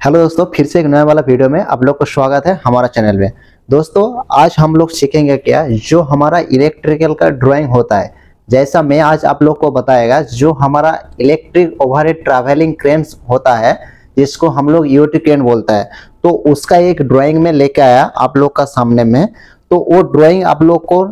Hello दोस्तों, फिर से एक नया वाला वीडियो में आप लोग को स्वागत है हमारा चैनल में। दोस्तों आज हम लोग सीखेंगे क्या जो हमारा इलेक्ट्रिकल का ड्राइंग होता है। जैसा मैं आज आप लोग को बताएगा जो हमारा इलेक्ट्रिक ओवरहेड ट्रैवलिंग क्रेन्स होता है जिसको हम लोग यूटी क्रेन बोलता है, तो उसका एक ड्राइंग में लेके आया आप लोग का सामने में। तो वो ड्राइंग आप लोग को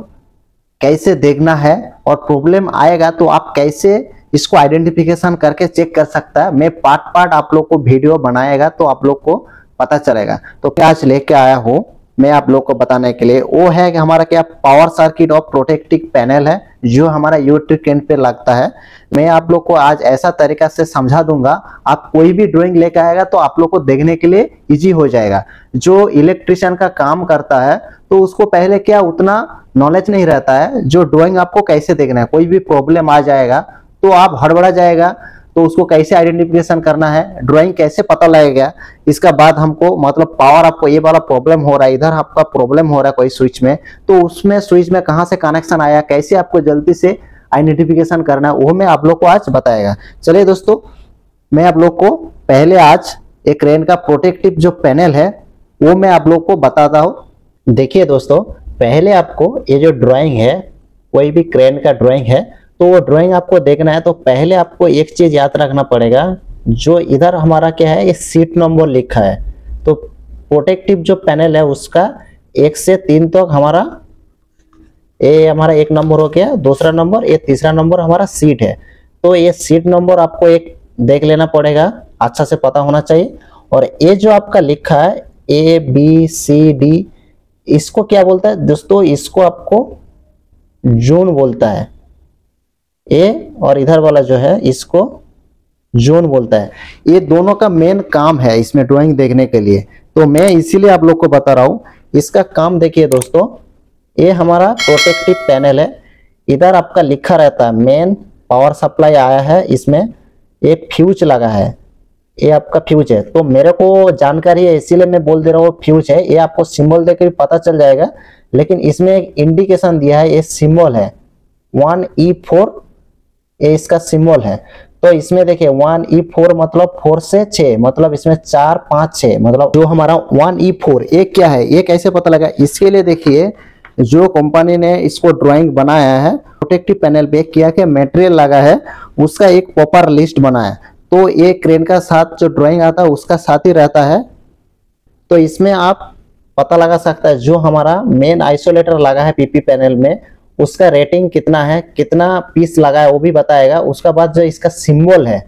कैसे देखना है और प्रॉब्लम आएगा तो आप कैसे इसको आइडेंटिफिकेशन करके चेक कर सकता है। मैं पार्ट पार्ट आप लोग को वीडियो बनाएगा तो आप लोग को पता चलेगा। तो क्या आज लेके आया हूँ मैं आप लोग को बताने के लिए, वो है कि हमारा क्या पावर सर्किट और प्रोटेक्टिव पैनल है जो हमारा यूटी क्रेन पे लगता है। मैं आप लोग को आज ऐसा तरीका से समझा दूंगा, आप कोई भी ड्राइंग लेके आएगा तो आप लोग को देखने के लिए इजी हो जाएगा। जो इलेक्ट्रिशियन का काम करता है तो उसको पहले क्या उतना नॉलेज नहीं रहता है जो ड्राइंग आपको कैसे देखना है। कोई भी प्रॉब्लम आ जाएगा तो आप हड़बड़ा जाएगा, तो उसको कैसे आइडेंटिफिकेशन करना है, ड्राइंग कैसे पता लगेगा। इसका बाद हमको मतलब पावर आपको ये वाला प्रॉब्लम हो रहा है, इधर आपका प्रॉब्लम हो रहा है कोई स्विच में, तो उसमें स्विच में कहाँ से कनेक्शन आया, कैसे आपको जल्दी से आइडेंटिफिकेशन करना है, वो मैं आप लोग को आज बताएगा। चलिए दोस्तों, मैं आप लोग को पहले आज एक क्रेन का प्रोटेक्टिव जो पैनल है वो मैं आप लोग को बताता हूँ। देखिए दोस्तों, पहले आपको ये जो ड्राइंग है, कोई भी क्रेन का ड्राइंग है तो वो ड्राइंग आपको देखना है तो पहले आपको एक चीज याद रखना पड़ेगा। जो इधर हमारा क्या है, ये सीट नंबर लिखा है, तो प्रोटेक्टिव जो पैनल है उसका 1 से 3 तक हमारा ये हमारा 1 नंबर हो गया, दूसरा नंबर, ये तीसरा नंबर हमारा सीट है। तो ये सीट नंबर आपको एक देख लेना पड़ेगा, अच्छा से पता होना चाहिए। और ये जो आपका लिखा है ABCD, इसको क्या बोलता है दोस्तों, इसको आपको जोन बोलता है। ए और इधर वाला जो है इसको जोन बोलता है। ये दोनों का मेन काम है इसमें ड्राइंग देखने के लिए, तो मैं इसीलिए आप लोग को बता रहा हूँ। इसका काम देखिए दोस्तों, ये हमारा प्रोटेक्टिव पैनल है। इधर आपका लिखा रहता है मेन पावर सप्लाई आया है, इसमें एक फ्यूज लगा है, ये आपका फ्यूज है। तो मेरे को जानकारी है इसीलिए मैं बोल दे रहा हूँ फ्यूज है। ये आपको सिंबल देकर भी पता चल जाएगा, लेकिन इसमें एक इंडिकेशन दिया है, ये सिंबल है 1E4, ये इसका सिंबल है। तो इसमें देखिए 1E4 मतलब 4 से 6, मतलब इसमें 4 5 6, मतलब जो हमारा 1E4 ये क्या है, ये कैसे पता लगा। इसके लिए देखिए जो कंपनी ने इसको ड्राइंग बनाया है प्रोटेक्टिव पैनल पे, क्या क्या मटेरियल लगा है उसका एक प्रॉपर लिस्ट बना है। तो ये क्रेन का साथ जो ड्राइंग आता है उसका साथ ही रहता है, तो इसमें आप पता लगा सकता है। जो हमारा मेन आइसोलेटर लगा है पीपी पैनल में उसका रेटिंग कितना है, कितना पीस लगा है वो भी बताएगा। उसका बाद जो इसका सिंबल है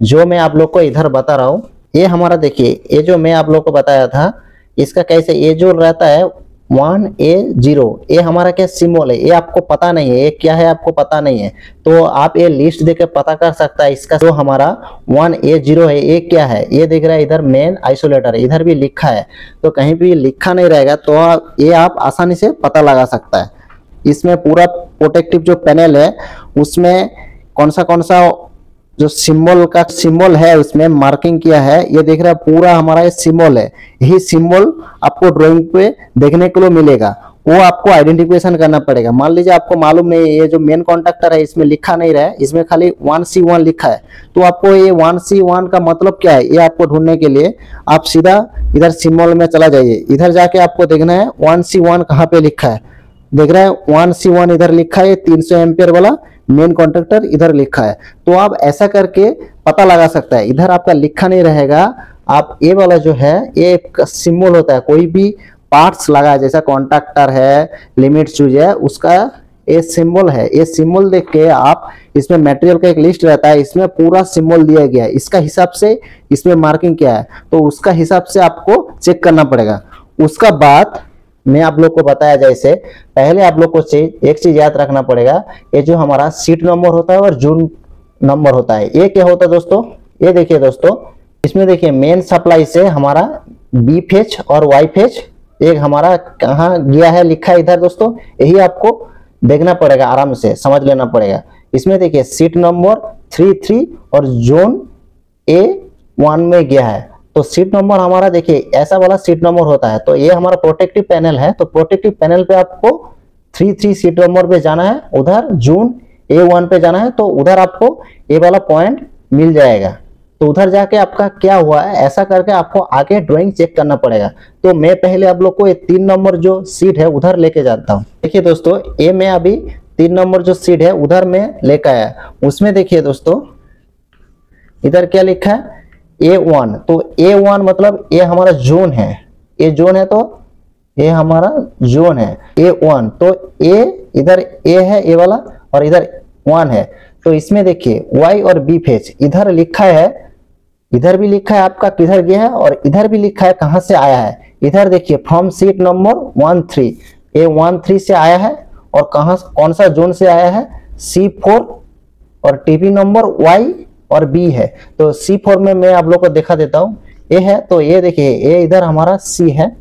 जो मैं आप लोग को इधर बता रहा हूँ, ये हमारा देखिए, ये जो मैं आप लोग को बताया था इसका कैसे, ये जो रहता है 1A0, ये हमारा क्या सिंबल है, ये आपको पता नहीं है ये क्या है, आपको पता नहीं है तो आप ये लिस्ट देख के पता कर सकता है। इसका जो हमारा 1A0 है ये क्या है, ये देख रहा है इधर मेन आइसोलेटर है, इधर भी लिखा है। तो कहीं भी लिखा नहीं रहेगा तो ये आप आसानी से पता लगा सकता है। इसमें पूरा प्रोटेक्टिव जो पैनल है उसमें कौन सा जो सिंबल है उसमें मार्किंग किया है, ये देख रहा है पूरा हमारा ये सिंबल है। यही सिंबल आपको ड्राइंग पे देखने के लिए मिलेगा, वो आपको आइडेंटिफिकेशन करना पड़ेगा। मान लीजिए आपको मालूम नहीं ये जो मेन कॉन्टैक्टर है इसमें लिखा नहीं रहा है, इसमें खाली 1C1 लिखा है, तो आपको ये 1C1 का मतलब क्या है ये आपको ढूंढने के लिए आप सीधा इधर सिंबल में चला जाइए। इधर जाके आपको देखना है 1C1 कहाँ पे लिखा है, देख रहे हैं 1C1 इधर लिखा है, 300 एम्पियर वाला मेन कॉन्ट्रैक्टर इधर लिखा है। तो आप ऐसा करके पता लगा सकता है। इधर आपका लिखा नहीं रहेगा, आप ये वाला जो है ये सिंबल होता है, कोई भी पार्ट्स लगा है जैसा कॉन्ट्रैक्टर है, लिमिट स्विच है, उसका ये सिंबल है। ये सिंबल देख के आप, इसमें मटेरियल का एक लिस्ट रहता है, इसमें पूरा सिंबल दिया गया है, इसका हिसाब से इसमें मार्किंग किया है, तो उसका हिसाब से आपको चेक करना पड़ेगा। उसका बाद मैं आप लोग को बताया जैसे, पहले आप लोग को एक चीज याद रखना पड़ेगा, ये जो हमारा सीट नंबर होता है और जून नंबर होता है, ये क्या होता है दोस्तों, ये देखिए दोस्तों, इसमें देखिए मेन सप्लाई से हमारा बी फेज और वाई फेज एक हमारा कहाँ गया है लिखा है इधर दोस्तों, यही आपको देखना पड़ेगा, आराम से समझ लेना पड़ेगा। इसमें देखिए सीट नंबर 33 और जोन A1 में गया है, तो सीट नंबर हमारा देखिए ऐसा वाला सीट नंबर होता है। तो ये हमारा प्रोटेक्टिव पैनल है, तो प्रोटेक्टिव पैनल पे आपको 33 सीट नंबर पे जाना है, उधर जून A1 पे जाना है, तो उधर आपको ये वाला पॉइंट मिल जाएगा। तो उधर जाके आपका क्या हुआ है, ऐसा करके आपको आगे ड्राइंग चेक करना पड़ेगा। तो मैं पहले आप लोग को ये 3 नंबर जो सीट है उधर लेके जाता हूँ। देखिए दोस्तों, ये मैं अभी 3 नंबर जो सीट है उधर में लेकर आया। उसमें देखिए दोस्तों, इधर क्या लिखा है, A1। तो A1 मतलब ये हमारा जोन है, ये जोन है, तो ये हमारा जोन है A1। तो A इधर A है, ए वाला, और इधर 1 है। तो इसमें देखिए Y और B फेज इधर लिखा है, इधर भी लिखा है आपका किधर गया है, और इधर भी लिखा है कहां से आया है। इधर देखिए फ्रॉम सीट नंबर 13, ये 13 से आया है, और कहां कौन सा जोन से आया है, C4, और टीपी नंबर Y और B है। तो C4 में मैं आप लोग को दिखा देता हूं, ये है। तो ये देखिए, ये इधर हमारा C है,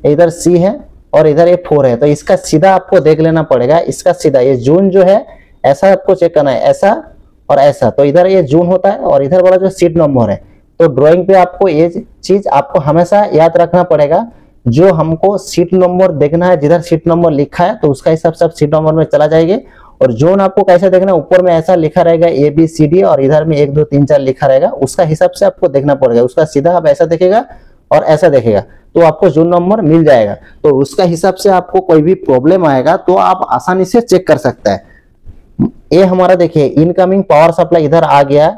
इधर C है, और इधर ये 4 है। तो इसका सीधा आपको देख लेना पड़ेगा, इसका सीधा ये जोन जो है ऐसा आपको चेक करना है, ऐसा और ऐसा। तो इधर ये जोन होता है, और इधर वाला जो सीट नंबर है। तो ड्राइंग पे आपको ये चीज आपको हमेशा याद रखना पड़ेगा, जो हमको सीट नंबर देखना है, जिधर सीट नंबर लिखा है तो उसका हिसाब सब सीट नंबर में चला जाएगा। और जोन आपको कैसे देखना है, ऊपर में ऐसा लिखा रहेगा ABCD, और इधर में 1 2 3 4 लिखा रहेगा, उसका हिसाब से आपको देखना पड़ेगा। उसका सीधा आप ऐसा देखेगा और ऐसा देखेगा, तो आपको जोन नंबर मिल जाएगा। तो उसका हिसाब से आपको कोई भी प्रॉब्लम आएगा तो आप आसानी से चेक कर सकता है। ये हमारा देखिए इनकमिंग पावर सप्लाई इधर आ गया।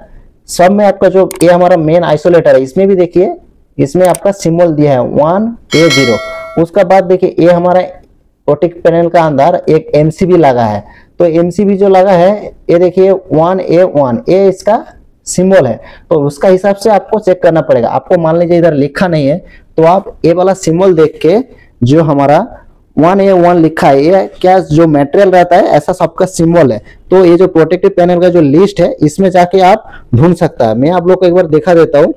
सब में आपका जो ये हमारा मेन आइसोलेटर है, इसमें भी देखिए, इसमें आपका सिंबल दिया है 1A0। उसका बाद देखिए ये हमारा प्रोटेक्ट पैनल का अंदर एक MCB लगा है। तो MCB जो लगा है, ये देखिए 1A1, ये इसका सिंबल है। तो उसका हिसाब से आपको चेक करना पड़ेगा। आपको मान लीजिए इधर लिखा नहीं है, तो आप ये वाला सिंबल देख के, जो हमारा 1A1 लिखा है, ये क्या जो मटेरियल रहता है ऐसा सबका सिंबल है। तो ये जो प्रोटेक्टिव पैनल का जो लिस्ट है, इसमें जाके आप ढूंढ सकता है। मैं आप लोग को एक बार दिखा देता हूँ।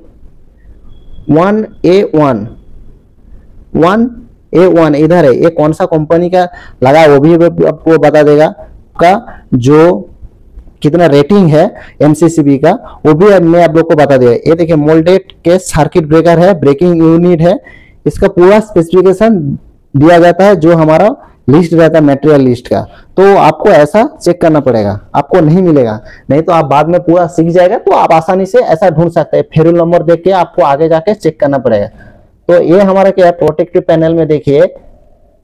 1A1 इधर है, ये कौन सा कंपनी का लगा है वो भी आपको बता देगा। का जो कितना रेटिंग है MCCB का, वो भी मैं आप लोग को बता दिया। ये देखिए मोल्डेड के सर्किट ब्रेकर है, ब्रेकिंग यूनिट है, इसका पूरा स्पेसिफिकेशन दिया जाता है, जो हमारा लिस्ट रहता है मटेरियल लिस्ट का। तो आपको ऐसा चेक करना पड़ेगा, आपको नहीं मिलेगा, नहीं तो आप बाद में पूरा सीख जाएगा। तो आप आसानी से ऐसा ढूंढ सकते हैं, फेरुल नंबर देख के आपको आगे जाके चेक करना पड़ेगा। तो ये हमारा क्या है, प्रोटेक्टिव पैनल में देखिए,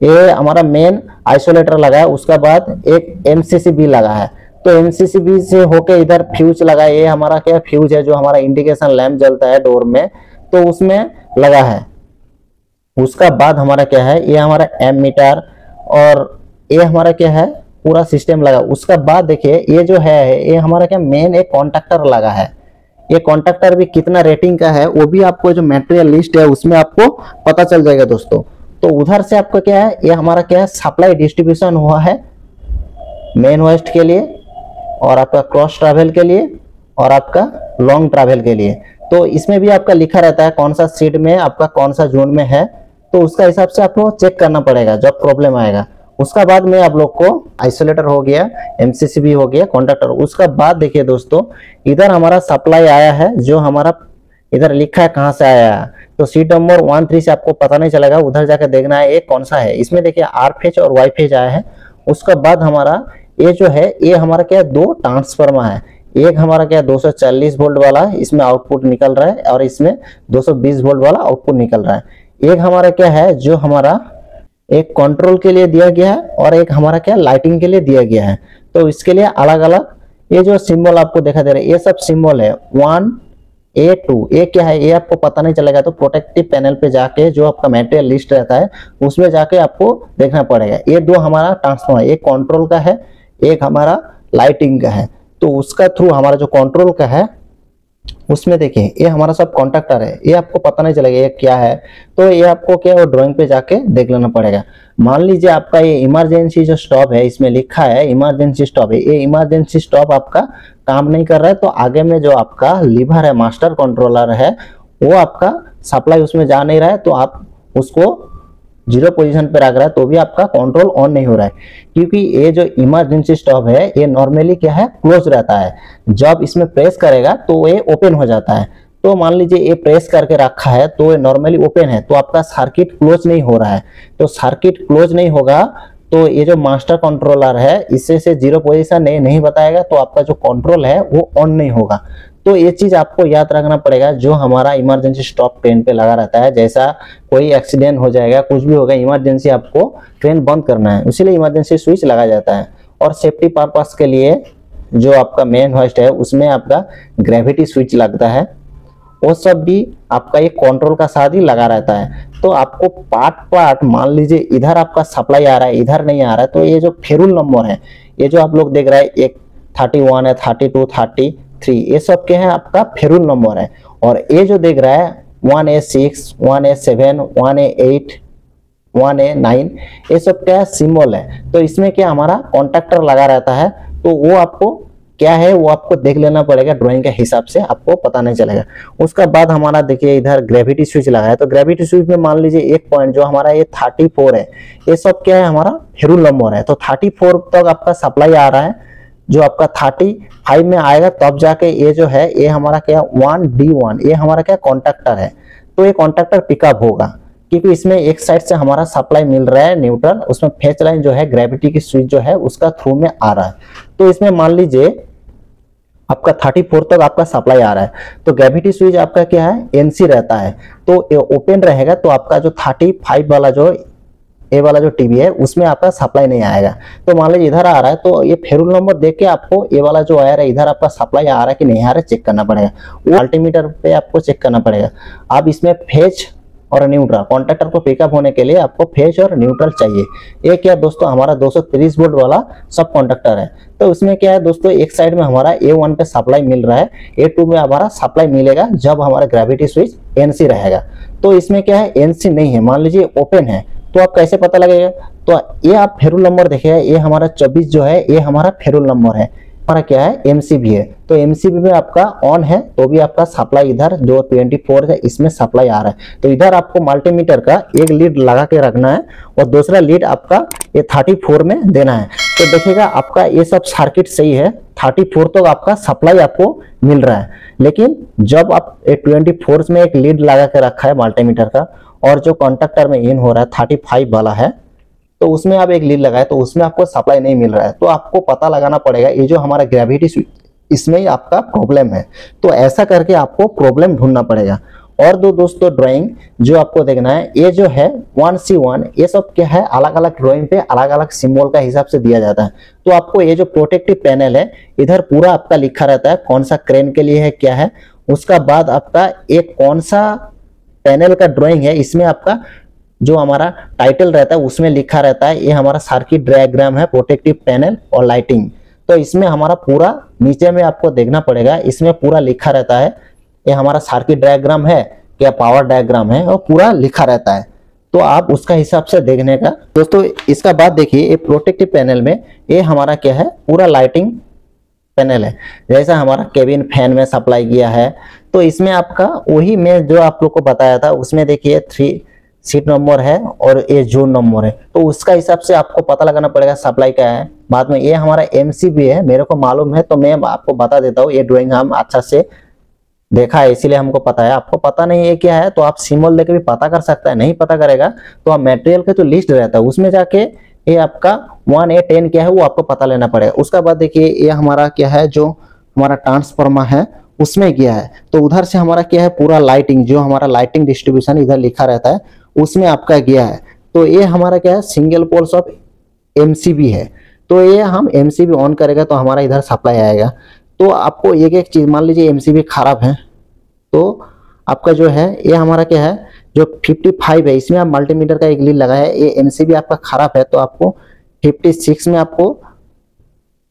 ये हमारा मेन आइसोलेटर लगा है, उसका बाद एक MCCB लगा है। तो MCCB से होके इधर फ्यूज लगा है, ये हमारा क्या फ्यूज है, जो हमारा इंडिकेशन लैंप जलता है डोर में, तो उसमें लगा है। उसका बाद हमारा क्या है, ये हमारा एमीटर, और ये हमारा क्या है, पूरा सिस्टम लगा। उसका बाद देखिए ये जो है, ये हमारा क्या मेन एक कॉन्टैक्टर लगा है। ये कॉन्टैक्टर भी कितना रेटिंग का है वो भी आपको जो मटेरियल लिस्ट है उसमें आपको पता चल जाएगा दोस्तों। तो उधर से आपका क्या है, ये हमारा क्या है, सप्लाई डिस्ट्रीब्यूशन हुआ है मेन वेस्ट के लिए, और आपका क्रॉस ट्रैवल के लिए, और आपका लॉन्ग ट्रैवल के लिए। तो इसमें भी आपका लिखा रहता है कौन सा सीट में आपका कौन सा जोन में है। तो उसका हिसाब से आपको चेक करना पड़ेगा जब प्रॉब्लम आएगा। उसका बाद में आप लोग को आइसोलेटर हो गया, MCCB हो गया, कॉन्टैक्टर। उसका बाद देखिए दोस्तों, इधर हमारा सप्लाई आया है, जो हमारा इधर लिखा है कहां से आया है। तो सीट नंबर 13 से आपको पता नहीं चलेगा, उधर जाकर देखना है ये कौन सा है। इसमें देखिए R फेज और Y फेज आया है। उसका बाद हमारा ये जो है, ये हमारा क्या 2 ट्रांसफार्मर है। एक हमारा क्या 240 वोल्ट वाला, इसमें आउटपुट निकल रहा है, और इसमें 220 वोल्ट वाला आउटपुट निकल रहा है। एक हमारा क्या है, जो हमारा एक कंट्रोल के लिए दिया गया है, और एक हमारा क्या लाइटिंग के लिए दिया गया है। तो इसके लिए अलग अलग ये जो सिंबल आपको दिखा दे रहा है, ये सब सिंबल है 1A2। ये क्या है, ये आपको पता नहीं चलेगा। तो प्रोटेक्टिव पैनल पे जाके जो आपका मटेरियल लिस्ट रहता है उसमें जाके आपको देखना पड़ेगा। ये 2 हमारा ट्रांसफार्मर, एक कंट्रोल का है, एक हमारा लाइटिंग का है। तो उसका थ्रू हमारा जो कंट्रोल का है उसमें देखिए ये हमारा सब कॉन्टैक्टर है, ये आपको पता नहीं चलेगा ये क्या है। तो ये आपको क्या वो ड्राइंग पे जाके देख लेना पड़ेगा। मान लीजिए आपका ये इमरजेंसी जो स्टॉप है, इसमें लिखा है इमरजेंसी स्टॉप है, ये इमरजेंसी स्टॉप आपका काम नहीं कर रहा है, तो आगे में जो आपका लीवर है, मास्टर कंट्रोलर है, वो आपका सप्लाई उसमें जा नहीं रहा है, तो आप उसको 0 पोजीशन पे रख रहा है, तो भी आपका कंट्रोल ऑन नहीं हो रहा है। क्योंकि ये जो इमरजेंसी स्टॉप है, ये नॉर्मली क्या है, क्लोज रहता है। जब इसमें प्रेस करेगा तो ये ओपन हो जाता है। तो मान लीजिए ये प्रेस करके रखा है, तो ये नॉर्मली ओपन है, तो आपका सर्किट क्लोज नहीं हो रहा है। तो सर्किट क्लोज नहीं होगा तो ये जो मास्टर कंट्रोलर है, इससे 0 पोजीशन नहीं बताएगा, तो आपका जो कंट्रोल है वो ऑन नहीं होगा। तो ये चीज आपको याद रखना पड़ेगा। जो हमारा इमरजेंसी स्टॉप ट्रेन पे लगा रहता है, जैसा कोई एक्सीडेंट हो जाएगा, कुछ भी होगा, इमरजेंसी आपको ट्रेन बंद करना है, इसीलिए इमरजेंसी स्विच लगा जाता है। और सेफ्टी पर्पस के लिए जो आपका मेन होस्ट है उसमें आपका ग्रेविटी स्विच लगता है, वो सब भी आपका ये कंट्रोल का साथ ही लगा रहता है। तो आपको पार्ट मान लीजिए इधर आपका सप्लाई आ रहा है, इधर नहीं आ रहा है, तो ये जो फेरुल नंबर है, ये जो आप लोग देख रहे हैं, एक 31 है, 32, 33, ये सब के हैं आपका फेरुल नंबर है। और ये जो देख रहा है 1A6, 1A7, 1A8, 1A9, ये सब क्या सिंबल है। तो इसमें क्या हमारा कॉन्टैक्टर लगा रहता है, तो वो आपको क्या है वो आपको देख लेना पड़ेगा, ड्राइंग के हिसाब से आपको पता नहीं चलेगा। उसका बाद हमारा देखिए इधर ग्रेविटी स्विच लगा है, तो ग्रेविटी स्विच में मान लीजिए एक पॉइंट जो हमारा ये 34 है, ये सब क्या है हमारा फेरुल नंबर है। तो 34 तक आपका सप्लाई आ रहा है, जो आपका 35 में आएगा तब जाके ये जो है ये हमारा क्या 1D1, ये हमारा क्या कॉन्टैक्टर है। तो ये कॉन्टैक्टर पिकअप होगा, क्योंकि इसमें एक साइड से हमारा सप्लाई मिल रहा है न्यूट्रल, उसमें फेज लाइन जो है ग्रेविटी की स्विच जो है उसका थ्रू में आ रहा है। तो इसमें मान लीजिए आपका 34 तक आपका सप्लाई आ रहा है, तो ग्रेविटी स्विच आपका क्या है एनसी रहता है, तो ये ओपन रहेगा, तो आपका जो 35 वाला जो ए वाला जो टीवी है उसमें आपका सप्लाई नहीं आएगा। तो मान लीजिए इधर आ रहा है, तो ये फेरुल नंबर देख के आपको ये वाला जो वायर है इधर आपका सप्लाई आ रहा है कि नहीं आ रहा है चेक करना पड़ेगा, वो मल्टीमीटर पे आपको चेक करना पड़ेगा। अब इसमें फेज और न्यूट्रल, कॉन्टैक्टर को पिकअप होने के लिए आपको फेज और न्यूट्रल चाहिए। ये क्या दोस्तों हमारा 230 वोल्ट वाला सब कॉन्टैक्टर है। तो उसमें क्या है दोस्तों, एक साइड में हमारा A1 पे सप्लाई मिल रहा है, A2 में हमारा सप्लाई मिलेगा जब हमारा ग्रेविटी स्विच NC रहेगा। तो इसमें क्या है NC नहीं है, मान लीजिए ओपन है, तो आप कैसे पता लगेगा, तो ये आप फेरुल नंबर देखिएगा, ये हमारा 24 जो है ये हमारा फेरुल नंबर है, हमारा क्या है MCB है। तो MCB में आपका ऑन है, तो भी आपका सप्लाई इधर जो 24 है इसमें सप्लाई आ रहा है। तो इधर आपको मल्टीमीटर का एक लीड लगा के रखना है और दूसरा लीड आपका ये 34 में देना है। तो देखिएगा आपका ये सब सर्किट सही है, 34 तक आपका सप्लाई आपको मिल रहा है। लेकिन जब आप 24 में एक लीड लगा के रखा है मल्टीमीटर का, और जो कॉन्टैक्टर में इन हो रहा है 35 वाला है, तो उसमें आप एक लीड लगाए, तो उसमें आपको सप्लाई नहीं मिल रहा है। तो आपको पता लगाना पड़ेगा ये जो हमारा ग्रेविटी स्विच इसमें ही आपका प्रॉब्लम है। तो ऐसा करके आपको प्रॉब्लम ढूंढना पड़ेगा। और दोस्तों ड्राइंग जो आपको देखना है, ये जो है 1C1, ये सब क्या है अलग अलग ड्राइंग पे अलग अलग सिंबल का हिसाब से दिया जाता है। तो आपको ये जो प्रोटेक्टिव पैनल है इधर पूरा आपका लिखा रहता है कौन सा क्रेन के लिए है क्या है। उसका बाद आपका एक कौन सा पैनल का ड्राइंग है, इसमें आपका जो हमारा टाइटल रहता है उसमें लिखा रहता है ये हमारा सर्किट डायग्राम है, प्रोटेक्टिव पैनल और लाइटिंग। तो इसमें हमारा पूरा नीचे में आपको देखना पड़ेगा, इसमें पूरा लिखा रहता है ये हमारा सर्किट डायग्राम है क्या पावर डायग्राम है, और पूरा लिखा रहता है। तो आप उसका हिसाब से देखने का दोस्तों। इसका बाद देखिए ये प्रोटेक्टिव पैनल में ये हमारा क्या है पूरा लाइटिंग पैनल है, जैसा हमारा केबिन फैन में सप्लाई किया है। तो इसमें आपका वही मैं जो आप लोग को बताया था, उसमें देखिए 3 सीट नंबर है और ये जोन नंबर है, तो उसका हिसाब से आपको पता लगाना पड़ेगा सप्लाई क्या है। बाद में ये हमारा MCB है, मेरे को मालूम है तो मैं आपको बता देता हूँ, ये ड्राइंग हम अच्छा से देखा है इसीलिए हमको पता है। आपको पता नहीं है क्या है तो आप सिंबल देके भी पता कर सकता है, नहीं पता करेगा तो आप मटेरियल के जो लिस्ट रहता है उसमें जाके ये आपका 1A10 क्या है वो आपको पता लेना पड़ेगा। उसका बाद देखिए ये हमारा क्या है जो हमारा ट्रांसफार्मर है उसमें क्या है, तो उधर से हमारा क्या है पूरा लाइटिंग, जो हमारा लाइटिंग डिस्ट्रीब्यूशन इधर लिखा रहता है उसमें आपका गया है। तो ये हमारा क्या है सिंगल पोल्स ऑफ MCB है। तो ये हम MCB ऑन करेगा तो हमारा इधर सप्लाई आएगा। तो आपको एक एक चीज, मान लीजिए MCB खराब है तो आपका जो है ये हमारा क्या है जो 55 है, इसमें आप मल्टीमीटर का एक लीड लगा है, ये MCB आपका खराब है तो आपको 56 में आपको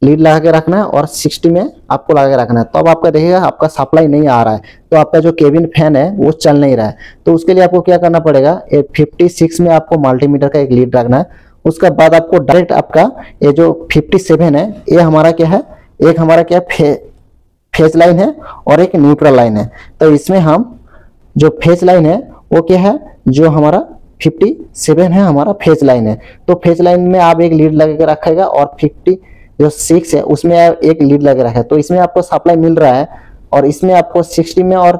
लीड लगा के रखना है और 60 में आपको लगा के रखना है। तो अब आपका देखिएगा आपका सप्लाई नहीं आ रहा है, तो आपका जो केबिन फैन है वो चल नहीं रहा है। तो उसके लिए आपको क्या करना पड़ेगा, ये 56 में आपको मल्टीमीटर का एक लीड रखना है। उसके बाद आपको डायरेक्ट आपका ये जो 57 है ये हमारा क्या है, एक हमारा क्या फेज लाइन है और एक न्यूट्रल लाइन है। तो इसमें हम जो फेज लाइन है वो क्या है जो हमारा 57 है हमारा फेज लाइन है। तो फेज लाइन में आप एक लीड लगा के रखेगा और 56 है उसमें एक लीड लगा रखा है। तो इसमें आपको सप्लाई मिल रहा है और इसमें आपको 60 में और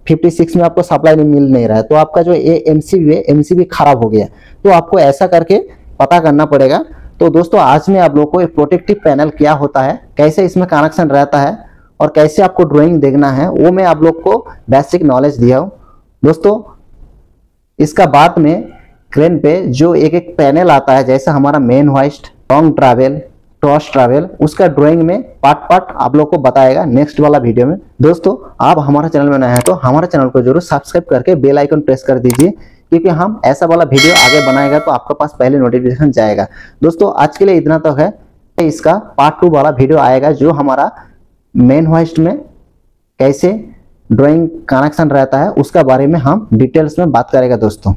56 में आपको सप्लाई मिल नहीं रहा है। तो आपका जो ये MCB है MCB खराब हो गया। तो आपको ऐसा करके पता करना पड़ेगा। तो दोस्तों आज में आप लोगों को एक प्रोटेक्टिव पैनल क्या होता है, कैसे इसमें कनेक्शन रहता है और कैसे आपको ड्राइंग देखना है वो मैं आप लोग को बेसिक नॉलेज दिया हूँ दोस्तों। इसका बाद में क्रेन पे जो एक एक पैनल आता है, जैसा हमारा main hoist, long travel, cross travel, उसका ड्राइंग में पार्ट पार्ट आप लोग को बताएगा नेक्स्ट वाला वीडियो में। दोस्तों आप हमारा चैनल में नए हैं तो हमारा चैनल को जरूर सब्सक्राइब करके बेल आइकन प्रेस कर दीजिए, क्योंकि हम ऐसा वाला वीडियो आगे बनाएगा तो आपके पास पहले नोटिफिकेशन जाएगा। दोस्तों आज के लिए इतना तक है, इसका पार्ट 2 वाला वीडियो आएगा जो हमारा मेन होइस्ट में कैसे ड्राइंग कनेक्शन रहता है उसका बारे में हम डिटेल्स में बात करेंगे दोस्तों।